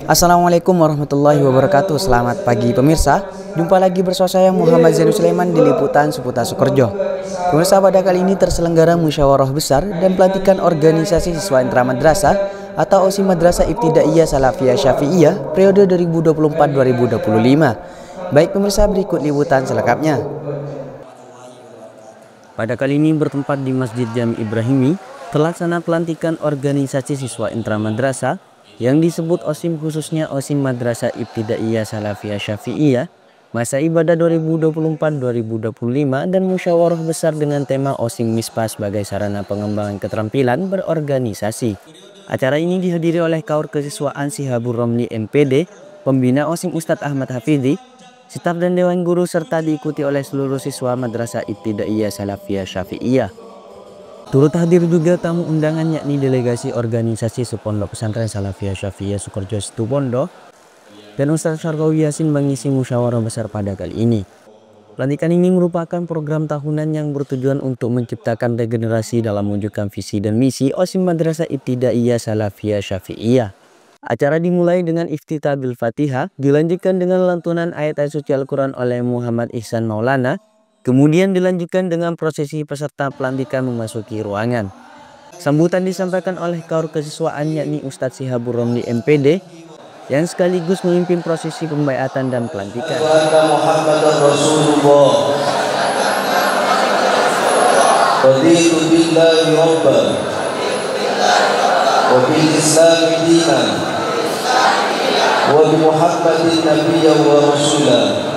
Assalamualaikum warahmatullahi wabarakatuh. Selamat pagi pemirsa. Jumpa lagi bersama saya Muhammad Zainul Sulaiman di Liputan Seputar Sukorejo. Pemirsa, pada kali ini terselenggara musyawarah besar dan pelantikan organisasi siswa intra madrasah atau OSIM Madrasah Ibtidaiyah Salafiyah Syafi'iyah periode 2024-2025. Baik pemirsa, berikut liputan selengkapnya. Pada kali ini bertempat di Masjid Jami Ibrahimi, terlaksana pelantikan organisasi siswa intra madrasah yang disebut OSIM, khususnya OSIM Madrasah Ibtidaiyah Salafiyah Syafi'iyah masa ibadah 2024-2025 dan musyawarah besar dengan tema OSIM Misbah sebagai sarana pengembangan keterampilan berorganisasi. Acara ini dihadiri oleh Kaur Kesiswaan Sihabur Romli MPD, pembina OSIM Ustadz Ahmad Hafidhi, staf dan dewan guru, serta diikuti oleh seluruh siswa Madrasah Ibtidaiyah Salafiyah Syafi'iyah. Turut hadir juga tamu undangan yakni delegasi organisasi Pondok Pesantren Salafiyah Syafi'iyah Sukorejo Situbondo dan Ustadz Syarqawi Yasin mengisi musyawarah besar pada kali ini. Pelantikan ini merupakan program tahunan yang bertujuan untuk menciptakan regenerasi dalam mewujudkan visi dan misi OSIM Madrasah Ibtidaiyah Salafiyah Syafi'iyah. Acara dimulai dengan iftitah bil Fatihah, dilanjutkan dengan lantunan ayat-ayat suci Al-Quran oleh Muhammad Ihsan Maulana. Kemudian dilanjutkan dengan prosesi peserta pelantikan memasuki ruangan. Sambutan disampaikan oleh Kaur Kesiswaan yakni Ustadz Sihabur Romli MPD yang sekaligus memimpin prosesi pembaiatan dan pelantikan. Raditu billahi rabban wa bil islami dinan wa bi Muhammadin nabiyyan wa rasulah.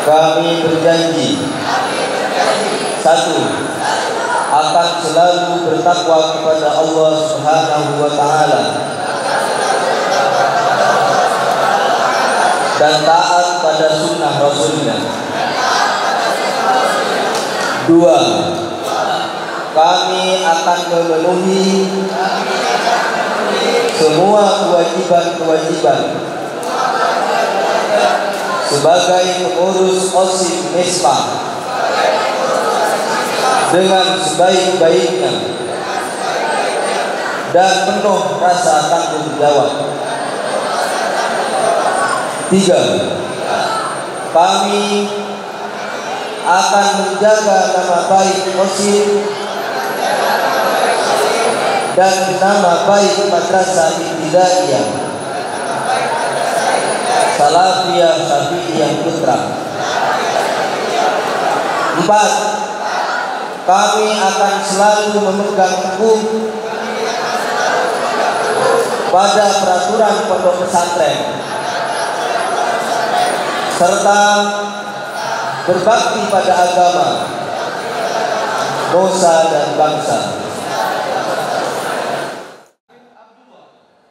Kami berjanji, satu, akan selalu bertakwa kepada Allah Subhanahu wa Ta'ala dan taat pada sunnah Rasulnya. Dua, kami akan memenuhi semua kewajiban-kewajiban sebagai pengurus OSIM Misbah dengan sebaik-baiknya dan penuh rasa tanggung jawab. Tiga, kami akan menjaga nama baik OSIM dan nama baik Madrasah Ibtidaiyah Salafiyah Syafi'iyah Putra. Empat, kami akan selalu memegang teguh pada peraturan pondok pesantren serta berbakti pada agama, nusa dan bangsa.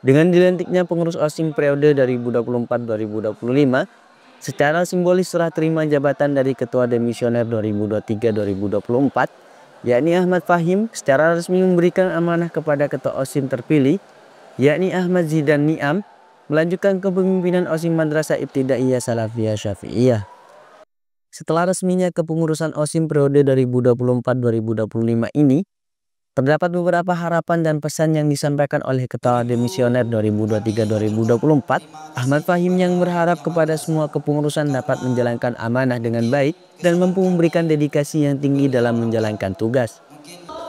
Dengan dilantiknya pengurus OSIM periode 2024-2025, secara simbolis serah terima jabatan dari Ketua Demisioner 2023-2024, yakni Ahmad Fahim, secara resmi memberikan amanah kepada Ketua OSIM terpilih, yakni Ahmad Zidan Niam, melanjutkan kepemimpinan OSIM Madrasah Ibtidaiyah Salafiyah Syafi'iyah. Setelah resminya kepengurusan OSIM periode 2024-2025 ini, terdapat beberapa harapan dan pesan yang disampaikan oleh Ketua Demisioner 2023-2024, Ahmad Fahim, yang berharap kepada semua kepengurusan dapat menjalankan amanah dengan baik dan mampu memberikan dedikasi yang tinggi dalam menjalankan tugas.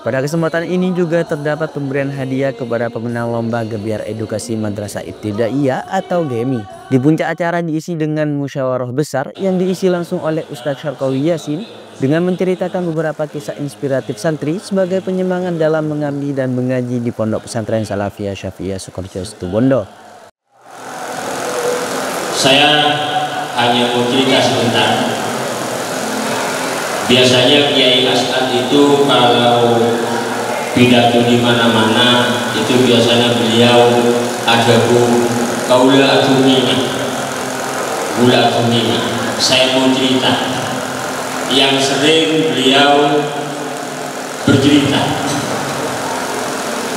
Pada kesempatan ini juga terdapat pemberian hadiah kepada pemenang Lomba Gebiar Edukasi Madrasah Ibtidaiyah atau GEMI. Di puncak acara diisi dengan musyawarah besar yang diisi langsung oleh Ustadz Syarqawi Yasin dengan menceritakan beberapa kisah inspiratif santri sebagai penyemangat dalam mengabdi dan mengaji di Pondok Pesantren Salafiyah Syafi'iyah Sukorejo Situbondo. Saya hanya mau cerita sebentar. Biasanya Kiai As'ad itu kalau pidato di mana-mana itu biasanya beliau ada kaula atumina, gula atumina. Saya mau cerita yang sering beliau bercerita,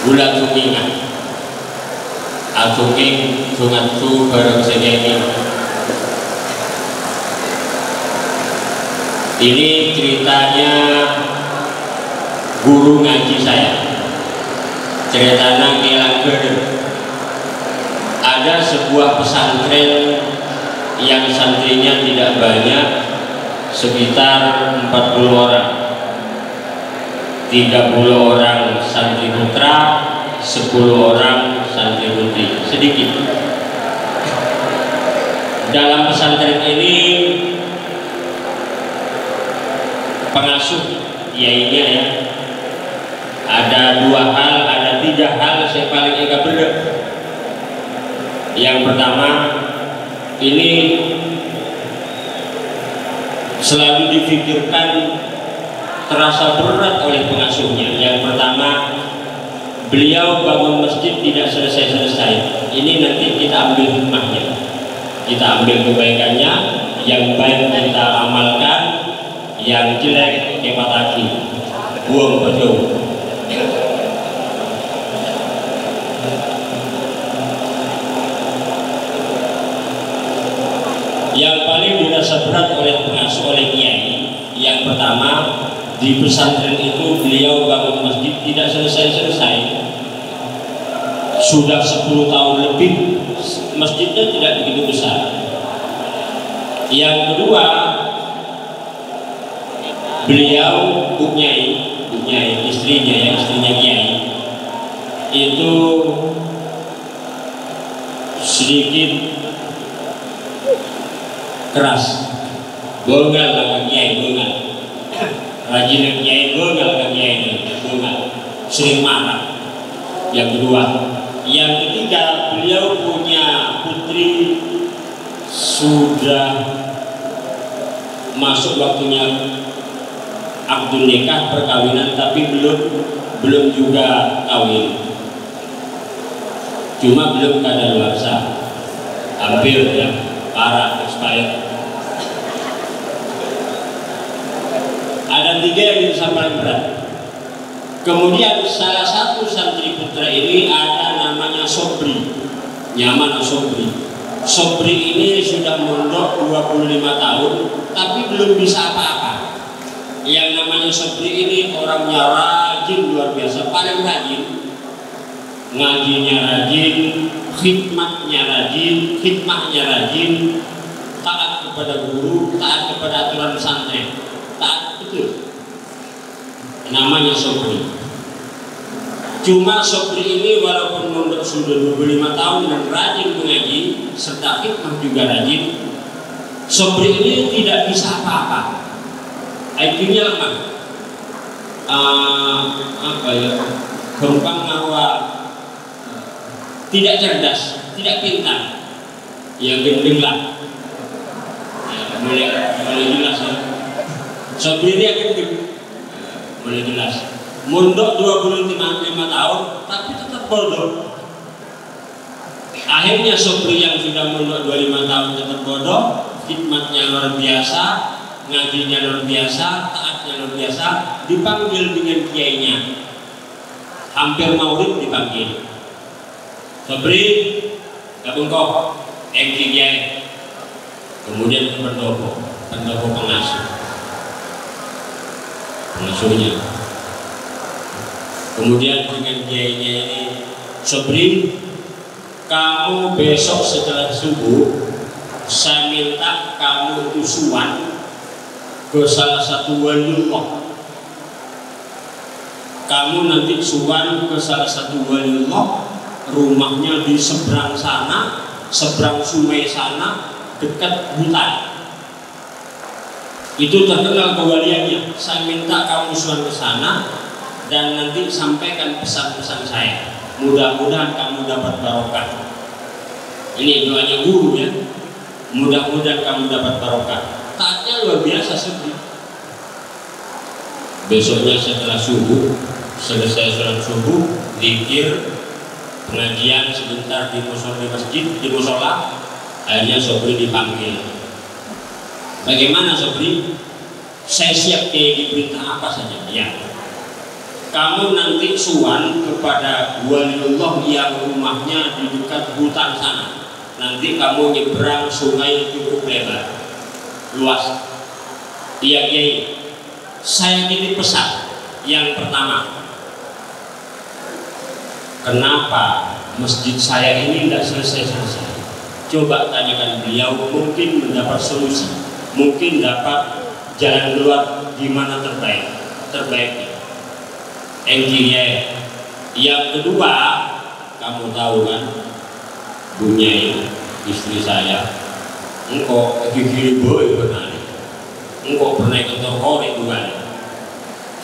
gula atumina, atunging sungatku bareng segini. Ini ceritanya guru ngaji saya, ceritanya Kelangger ada sebuah pesantren yang santrinya tidak banyak, sekitar 40 orang. 30 orang santri putra, 10 orang santri putri, sedikit. Dalam pesantren ini pengasuh kiainya ya, ada 2 hal, ada 3 hal saya paling agak berat. Yang pertama, ini selalu dipikirkan, terasa berat oleh pengasuhnya. Yang pertama, beliau bangun masjid tidak selesai-selesai. Ini nanti kita ambil hikmahnya, kita ambil kebaikannya, yang baik kita amalkan, yang jelek kita pataki, buang jauh. Yang paling dirasa berat oleh pengasuh, oleh kiai, yang pertama, di pesantren itu beliau bangun masjid tidak selesai-selesai. Sudah 10 tahun lebih, masjidnya tidak begitu besar. Yang kedua, beliau Bunyai, istrinya kiai, itu sedikit keras, gongal lah kiai, gongal, rajin kiai, gongal kiai, gongal, sering marah. Yang kedua, yang ketiga, beliau punya putri sudah masuk waktunya akdun nikah, perkawinan, tapi belum juga kawin, cuma belum kadaluarsa, hampir ya, parah, expired. Ada 3 yang bisa paling berat. Kemudian salah satu santri putra ini ada namanya Sobri, Nyaman Sobri. Sobri ini sudah mondok 25 tahun, tapi belum bisa apa-apa. Yang namanya Sobri ini orangnya rajin, luar biasa, paling rajin. Ngajinya rajin, hikmahnya rajin, taat kepada guru, taat kepada aturan pesantren, taat betul. Namanya Sobri. Cuma Sobri ini walaupun mondok sudah 25 tahun dan rajin mengaji serta hikmah juga rajin, Sobri ini tidak bisa apa-apa. IQ-nya lemah. Gampang marwah, tidak cerdas, tidak pintar, ya gendeng lah, ya, mulai jelas ya. Sobri dia gendeng, mulai jelas. Mondok 25 tahun, tapi tetap bodoh. Akhirnya Sobri yang sudah mondok 25 tahun tetap bodoh, hikmatnya luar biasa, ngajinya luar biasa, taatnya luar biasa, dipanggil dengan kiainya. Hampir maulid dipanggil. Sobri, gabung kok, engki kiai. Kemudian ke pendopo pengasuhnya. Kemudian dengan kiainya ini, Sobri, kamu besok setelah subuh, saya minta kamu usuan ke salah satu waliullah. Kamu nanti suan ke salah satu waliullah, rumahnya di seberang sana, seberang sungai sana, dekat hutan. Itu terkenal kewaliannya. Saya minta kamu suan ke sana dan nanti sampaikan pesan-pesan saya. Mudah-mudahan kamu dapat barokah. Ini doanya guru ya. Mudah-mudahan kamu dapat barokah. Taatnya luar biasa Sobri. Besoknya setelah subuh, selesai sholat subuh, zikir, pengajian sebentar di musola, akhirnya Sobri dipanggil. Bagaimana Sobri? Saya siap diperintah apa saja. Ya. Kamu nanti suan kepada waliullah yang rumahnya di dekat hutan sana. Nanti kamu nyebrang sungai cukup lebar, luas. Iya Kiai, saya titip pesan. Yang pertama, kenapa masjid saya ini tidak selesai-selesai. Coba tanyakan beliau, mungkin mendapat solusi, mungkin dapat jalan keluar gimana terbaiknya. Yang kedua, kamu tahu kan, Bunyai istri saya, engkau gigi boy pernah, engkau pernah ketor korek 2 kali,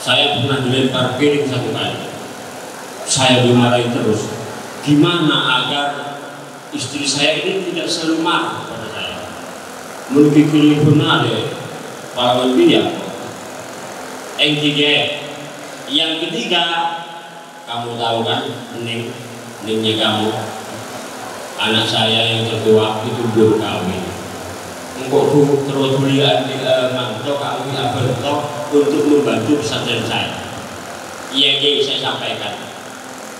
saya pernah dilempar piring 1 kali, saya dimarahin terus. Gimana agar istri saya ini tidak selalu marah pada saya? Menurut gigi benar ya, kalau dia. Yang ketiga, kamu tahu kan, ningnya kamu, anak saya yang tertua itu belum kawin. Engkau terus melihat mantok kamu tidak bentok untuk membantu pesantren saya. Iya, saya sampaikan.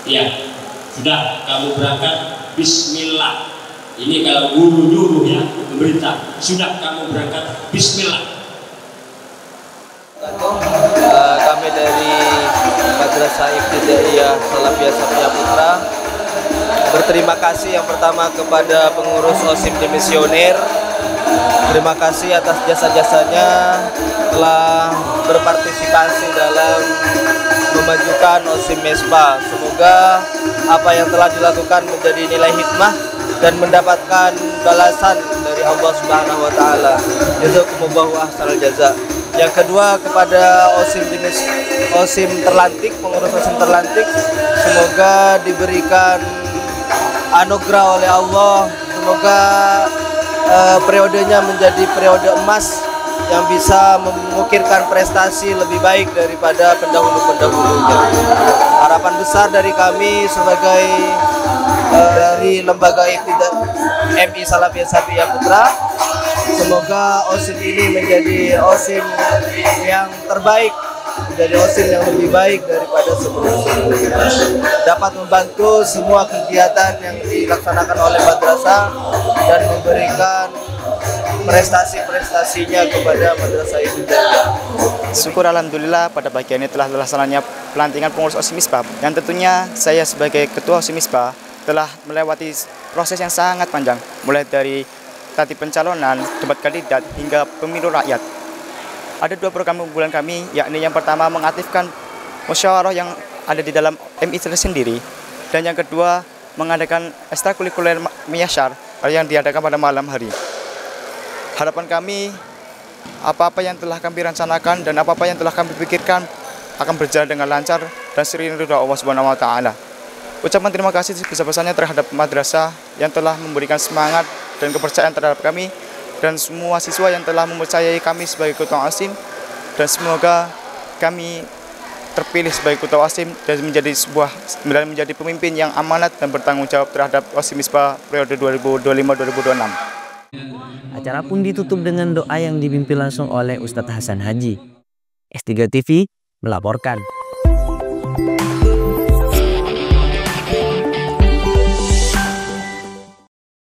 Ya, sudah kamu berangkat, Bismillah. Ini kalau guru nyuruh ya, pemerintah, sudah kamu berangkat, Bismillah. Kami dari Madrasah Ibtidaiyah Salafiyah Safiyah Putra berterima kasih yang pertama kepada pengurus OSIM Dimisioner. Terima kasih atas jasa-jasanya telah berpartisipasi dalam memajukan OSIM MESPA. Semoga apa yang telah dilakukan menjadi nilai hikmah dan mendapatkan balasan dari Allah Subhanahu wa taala. Jazakumullahu ahsanal jaza. Yang kedua, kepada OSIM terlantik, pengurus OSIM terlantik, semoga diberikan anugerah oleh Allah. Semoga periodenya menjadi periode emas yang bisa mengukirkan prestasi lebih baik daripada pendahulu-pendahulunya. Harapan besar dari kami sebagai dari lembaga MI Salafiyah Safiyah Putra, semoga OSIM ini menjadi OSIM yang terbaik, menjadi OSIM yang lebih baik daripada sebelumnya, dapat membantu semua kegiatan yang dilaksanakan oleh madrasah dan memberikan prestasi-prestasinya kepada madrasah itu. Syukur alhamdulillah pada pagi ini telah terlaksananya pelantikan pengurus OSIM MISPA, yang tentunya saya sebagai ketua OSIM MISPA telah melewati proses yang sangat panjang, mulai dari tadi pencalonan, debat kandidat hingga pemilu rakyat. Ada 2 program unggulan kami, yakni yang pertama mengaktifkan musyawarah yang ada di dalam MI sendiri, dan yang kedua mengadakan ekstrakurikuler miyasyar yang diadakan pada malam hari. Harapan kami, apa-apa yang telah kami rencanakan dan apa-apa yang telah kami pikirkan akan berjalan dengan lancar dan seiring ridha Allah Subhanahu wa taala. Ucapan terima kasih sebesar-besarnya terhadap madrasah yang telah memberikan semangat dan kepercayaan terhadap kami, dan semua siswa yang telah mempercayai kami sebagai ketua OSIM, dan semoga kami terpilih sebagai ketua OSIM dan menjadi pemimpin yang amanat dan bertanggung jawab terhadap OSIM MISPA periode 2025-2026. Acara pun ditutup dengan doa yang dipimpin langsung oleh Ustadz Hasan Haji. S3 TV melaporkan.